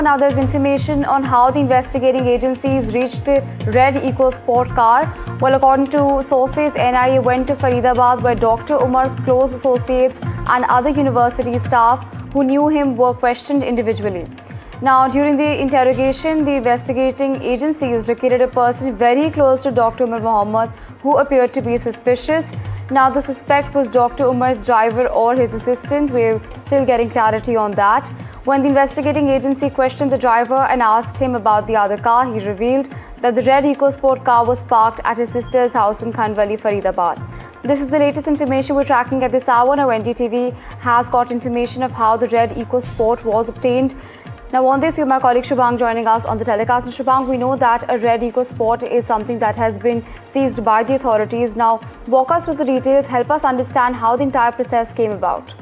Now there's information on how the investigating agencies reached the red Ecosport car. Well, according to sources, NIA went to Faridabad where Dr. Umar's close associates and other university staff who knew him were questioned individually. Now, during the interrogation, the investigating agencies located a person very close to Dr. Umar Mohammed who appeared to be suspicious. Now, the suspect was Dr. Umar's driver or his assistant. We're still getting clarity on that. When the investigating agency questioned the driver and asked him about the other car, he revealed that the red EcoSport car was parked at his sister's house in Khandwali, Faridabad. This is the latest information we're tracking at this hour. Now, NDTV has got information of how the red EcoSport was obtained. Now, on this, we have my colleague Shubhang joining us on the telecast. And Shubhang, we know that a red EcoSport is something that has been seized by the authorities. Now, walk us through the details, help us understand how the entire process came about.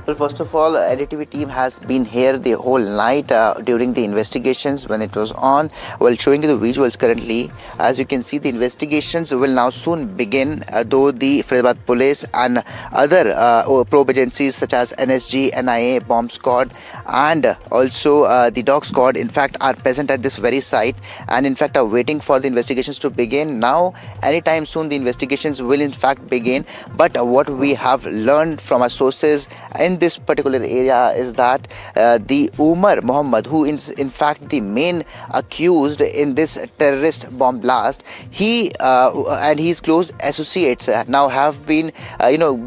Well, first of all, NDTV team has been here the whole night during the investigations when it was on. Well, showing you the visuals currently, as you can see, the investigations will now soon begin, though the Faridabad police and other probe agencies such as NSG, NIA, bomb squad and also the dog squad in fact are present at this very site and in fact are waiting for the investigations to begin. Now, anytime soon the investigations will in fact begin, but what we have learned from our sources in this particular area is that the Umar Mohammed, who is in fact the main accused in this terrorist bomb blast, he and his close associates now have been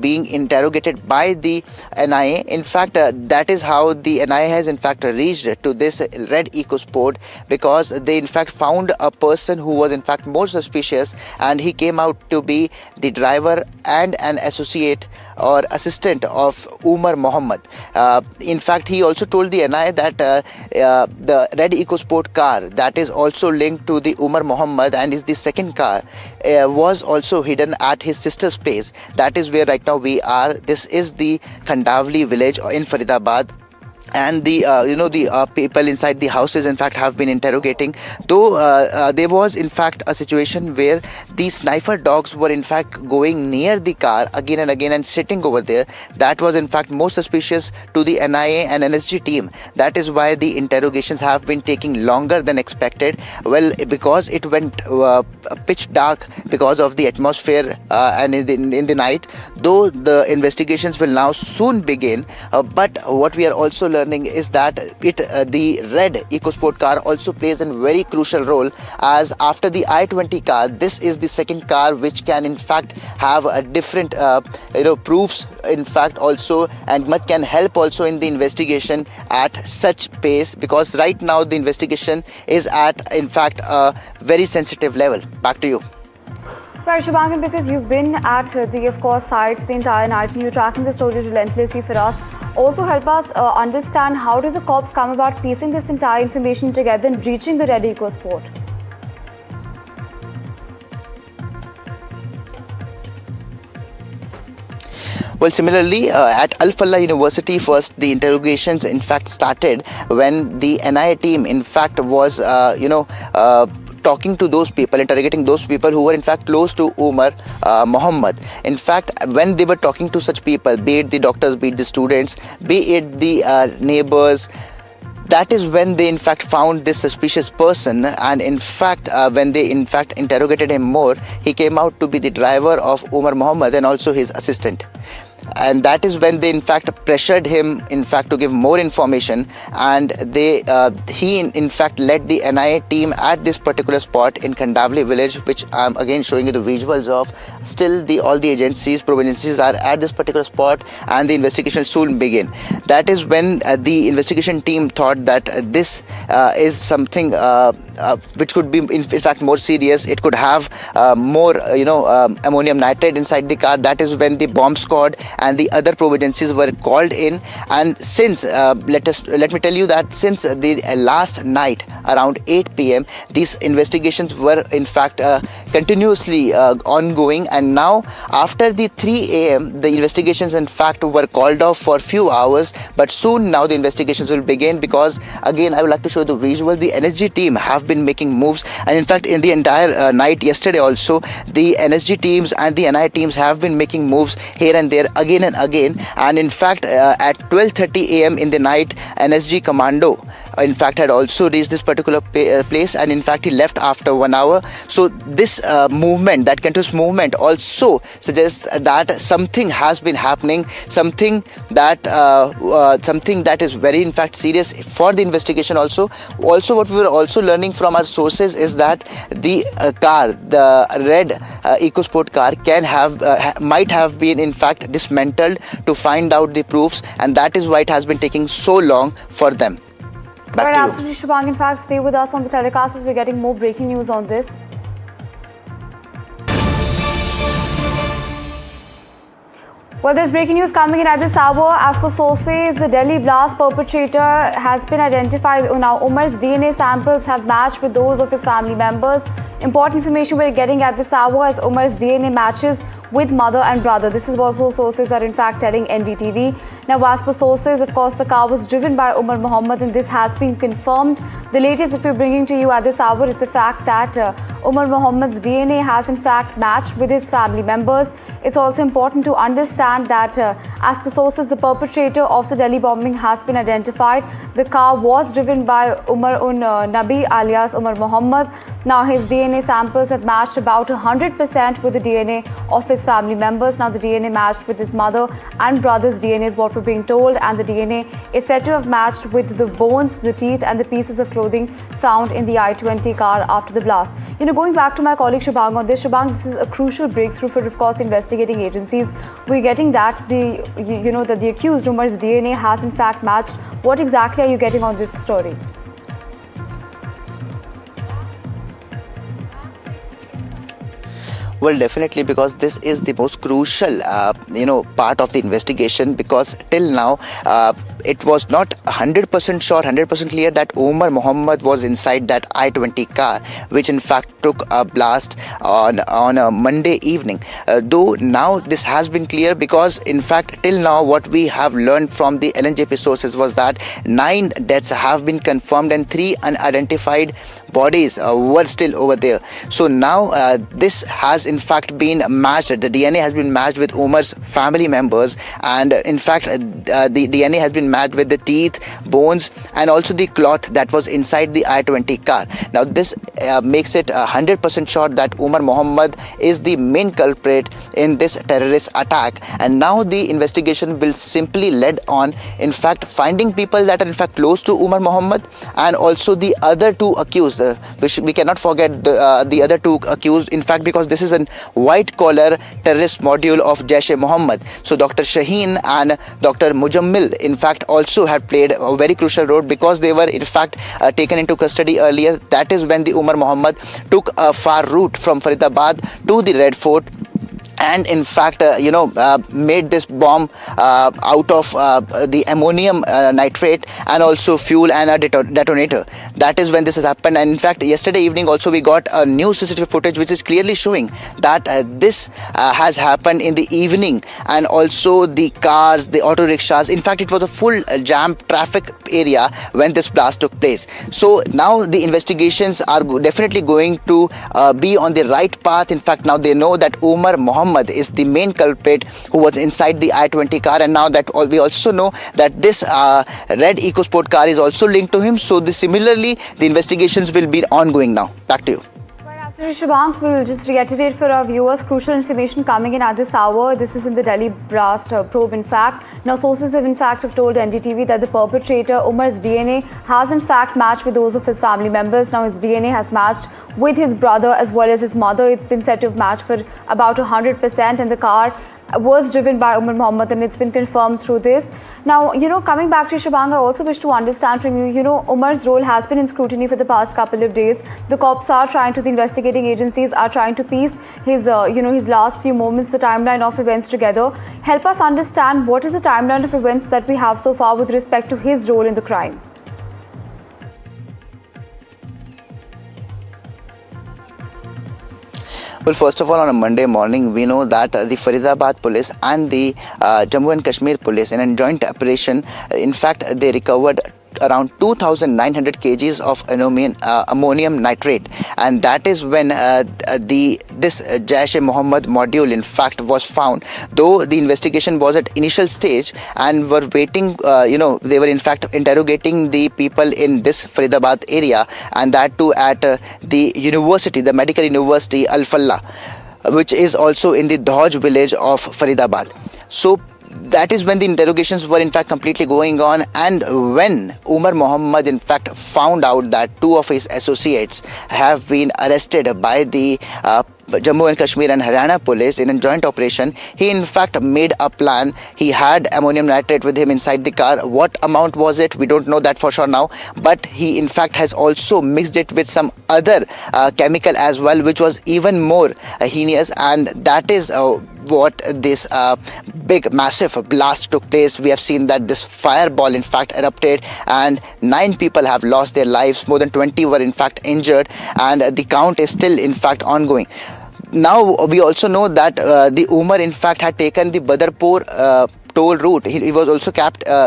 being interrogated by the NIA. In fact, that is how the NIA has in fact reached to this red EcoSport, because they in fact found a person who was in fact more suspicious, and he came out to be the driver and an associate or assistant of Umar Mohammed. In fact, he also told the NIA that the red EcoSport car that is also linked to the Umar Mohammed and is the second car was also hidden at his sister's place. That is where right now we are. This is the Khandwali village in Faridabad. And the people inside the houses in fact have been interrogating, though there was in fact a situation where the sniper dogs were in fact going near the car again and again and sitting over there. That was in fact more suspicious to the NIA and NSG team. That is why the interrogations have been taking longer than expected. Well, because it went pitch dark because of the atmosphere and in the night, though the investigations will now soon begin, but what we are also learning is that the red EcoSport car also plays a very crucial role, as after the I-20 car, this is the second car which can in fact have a different proofs in fact also, and much can help also in the investigation at such pace, because right now the investigation is at in fact a very sensitive level. Back to you. Right, Shubhang, because you've been at the, of course, site the entire night and you're tracking the story relentlessly for us, also help us understand how did the cops come about piecing this entire information together and reaching the red EcoSport? Well, similarly, at Al Fallah University, first the interrogations in fact started when the NIA team in fact was talking to those people, interrogating those people who were in fact close to Umar Mohammed. In fact, when they were talking to such people, be it the doctors, be it the students, be it the neighbors, that is when they in fact found this suspicious person, and in fact when they in fact interrogated him more, he came out to be the driver of Umar Mohammed and also his assistant. And that is when they in fact pressured him in fact to give more information, and he in fact led the NIA team at this particular spot in Khandwali village, which I'm again showing you the visuals of. Still all the agencies, probe agencies are at this particular spot, and the investigation soon begin. That is when the investigation team thought that this is something which could be in fact more serious. It could have more ammonium nitrate inside the car. That is when the bomb squad and the other probe agencies were called in. And since let me tell you that since the last night around 8 p.m. these investigations were in fact continuously ongoing, and now after the 3 a.m. the investigations in fact were called off for a few hours, but soon now the investigations will begin, because again I would like to show the visual. The NSG team have been making moves, and in fact in the entire night yesterday also, the NSG teams and the NI teams have been making moves here and there again and again. And in fact at 12:30 a.m. in the night, NSG commando in fact had also reached this particular place, and in fact he left after 1 hour. So this movement, that continuous movement, also suggests that something has been happening, something that is very in fact serious for the investigation. Also what we were also learning from our sources is that the car, the red EcoSport car, might have been in fact dismantled to find out the proofs, and that is why it has been taking so long for them. Back Right, to you. absolutely, Shubhang. In fact, stay with us on the telecast as we're getting more breaking news on this. Well, there's breaking news coming in at this hour. As per sources, the Delhi blast perpetrator has been identified. Now, Umar's DNA samples have matched with those of his family members. Important information we're getting at this hour as Umar's DNA matches with mother and brother. This is what sources are in fact telling NDTV. Now, as per sources, of course, the car was driven by Umar Mohammed, and this has been confirmed. The latest that we're bringing to you at this hour is the fact that Umar Mohammed's DNA has in fact matched with his family members. It's also important to understand that as per sources, the perpetrator of the Delhi bombing has been identified. The car was driven by Umar Nabi alias Umar Mohammed. Now his DNA samples have matched about 100% with the DNA of his family members. Now the DNA matched with his mother and brother's DNA is what we're being told, and the DNA is said to have matched with the bones, the teeth and the pieces of clothing found in the I-20 car after the blast. Going back to my colleague Shubhang on this, Shubhang, this is a crucial breakthrough for, of course, the investigating agencies. We're getting that that the accused Umar's DNA has in fact matched. What exactly are you getting on this story? Well, definitely, because this is the most crucial, part of the investigation, because till now, it was not 100% sure, 100% clear that Umar Mohammed was inside that I-20 car, which in fact took a blast on a Monday evening. Though now this has been clear, because in fact till now what we have learned from the LNJP sources was that 9 deaths have been confirmed and 3 unidentified bodies were still over there. So now this has in fact been matched. The DNA has been matched with Umar's family members, and in fact the DNA has been matched with the teeth, bones and also the cloth that was inside the I-20 car. Now this makes it 100% sure that Umar Mohammed is the main culprit in this terrorist attack, and now the investigation will simply lead on in fact finding people that are in fact close to Umar Mohammed, and also the other 2 accused, which we cannot forget the other 2 accused, in fact, because this is a white collar terrorist module of Jaish-e-Mohammed. So Dr. Shaheen and Dr. Mujammil in fact also had played a very crucial role, because they were in fact taken into custody earlier. That is when the Umar Mohammed took a far route from Faridabad to the Red Fort, and in fact made this bomb out of the ammonium nitrate and also fuel and a detonator. That is when this has happened. And in fact yesterday evening also we got a new CCTV footage which is clearly showing that this has happened in the evening, and also the cars, the auto rickshaws, in fact it was a full jam traffic area when this blast took place. So now the investigations are definitely going to be on the right path. In fact now they know that Umar Mohammed is the main culprit who was inside the I-20 car, and now that we also know that this red EcoSport car is also linked to him. So similarly the investigations will be ongoing now. Back to you. Shubhang, we will just reiterate for our viewers crucial information coming in at this hour. This is in the Delhi blast probe in fact. Now sources have in fact told NDTV that the perpetrator Umar's DNA has in fact matched with those of his family members. Now his DNA has matched with his brother as well as his mother. It's been said to have matched for about 100%, and the car was driven by Umar Mohammed, and it's been confirmed through this. Now, coming back to Shubhang, I also wish to understand from you, Umar's role has been in scrutiny for the past couple of days. The cops are trying to, the investigating agencies are trying to piece his, his last few moments, the timeline of events together. Help us understand what is the timeline of events that we have so far with respect to his role in the crime. Well, first of all, on a Monday morning, we know that the Faridabad police and the Jammu and Kashmir police, in a joint operation, in fact, they recovered around 2,900 kgs of ammonium nitrate, and that is when this Jaish-e-Mohammed module in fact was found. Though the investigation was at initial stage and were waiting, they were in fact interrogating the people in this Faridabad area, and that too at the university, the medical university Al Fallah, which is also in the Dhauj village of Faridabad. So that is when the interrogations were in fact completely going on, and when Umar Mohammed in fact found out that two of his associates have been arrested by the Jammu and Kashmir and Haryana police in a joint operation, he in fact made a plan. He had ammonium nitrate with him inside the car. What amount was it? We don't know that for sure now, but he in fact has also mixed it with some other chemical as well, which was even more heinous, and that is what this big massive blast took place. We have seen that this fireball in fact erupted and 9 people have lost their lives, more than 20 were in fact injured, and the count is still in fact ongoing. Now we also know that the Umar in fact had taken the Badarpur toll route. He was also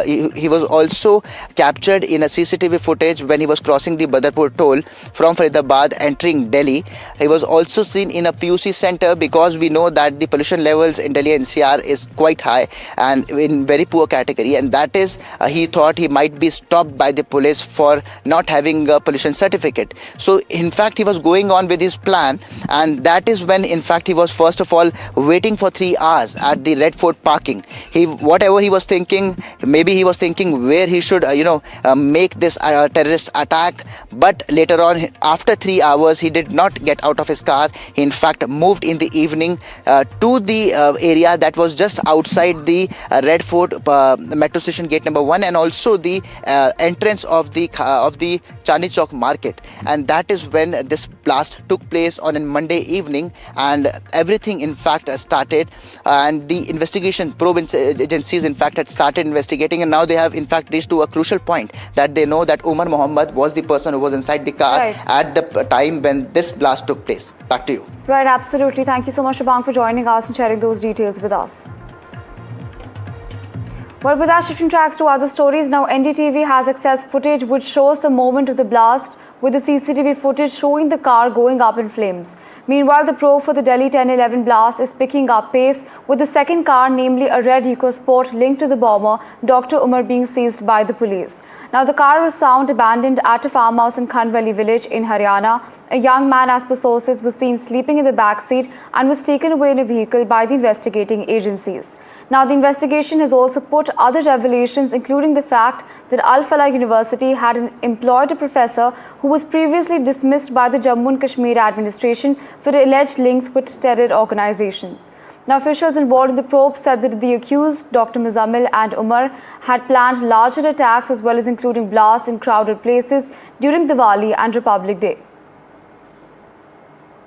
he was also captured in a CCTV footage when he was crossing the Badarpur toll from Faridabad entering Delhi. He was also seen in a PUC center, because we know that the pollution levels in Delhi NCR is quite high and in very poor category, and that is he thought he might be stopped by the police for not having a pollution certificate. So in fact he was going on with his plan, and that is when in fact he was first of all waiting for 3 hours at the Red Fort parking. Whatever he was thinking, maybe he was thinking where he should make this terrorist attack, but later on after 3 hours he did not get out of his car. He in fact moved in the evening to the area that was just outside the Red Fort metro station gate number 1, and also the entrance of the Chandni Chowk market, and that is when this blast took place on a Monday evening, and everything in fact started, and the investigation probe agencies in fact had started investigating, and now they have in fact reached to a crucial point that they know that Umar Mohammed was the person who was inside the car at the time when this blast took place. Back to you. Right, absolutely. Thank you so much, Shabang, for joining us and sharing those details with us. Well, with that, shifting tracks to other stories, now NDTV has accessed footage which shows the moment of the blast, with the CCTV footage showing the car going up in flames. Meanwhile, the probe for the Delhi 10-11 blast is picking up pace, with the second car, namely a red Ecosport linked to the bomber, Dr. Umar, being seized by the police. Now, the car was found abandoned at a farmhouse in Khandwali village in Haryana. A young man, as per sources, was seen sleeping in the back seat and was taken away in a vehicle by the investigating agencies. Now, the investigation has also put other revelations, including the fact that Al Fallah University had employed a professor who was previously dismissed by the Jammu and Kashmir administration for alleged links with terror organizations. Now, officials involved in the probe said that the accused, Dr. Muzammil and Umar, had planned larger attacks as well as including blasts in crowded places during Diwali and Republic Day.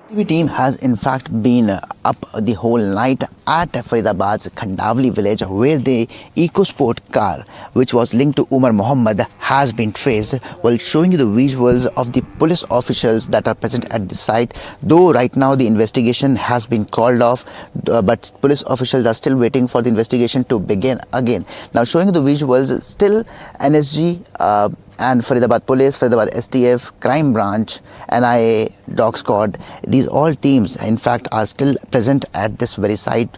The team has in fact been up the whole night at Faridabad's Khandwali village, where the Ecosport car, which was linked to Umar Mohammed, has been traced, while showing you the visuals of the police officials that are present at the site. Though right now the investigation has been called off, but police officials are still waiting for the investigation to begin again. Now showing you the visuals, still NSG and Faridabad Police, Faridabad STF, Crime Branch, NIA, Dog Squad, these all teams in fact are still present at this very site.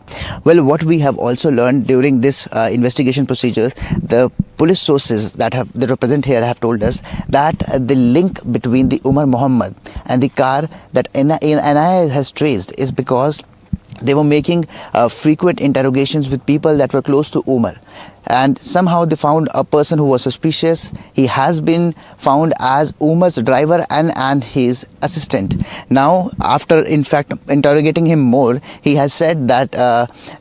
Well, what we have also learned during this investigation procedure, the police sources that were present here have told us that the link between the Umar Mohammed and the car that NIA has traced is because they were making frequent interrogations with people that were close to Umar, and somehow they found a person who was suspicious. He has been found as Umar's driver and his assistant. Now, after in fact interrogating him more, he has said that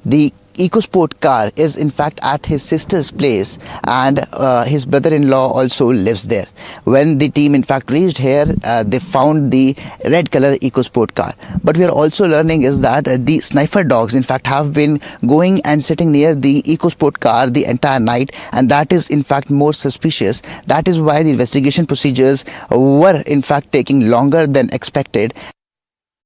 the Ecosport car is in fact at his sister's place, and his brother-in-law also lives there. When the team in fact reached here, they found the red color Ecosport car. But we are also learning is that the sniper dogs in fact have been going and sitting near the Ecosport car the entire night, and that is in fact more suspicious. That is why the investigation procedures were in fact taking longer than expected.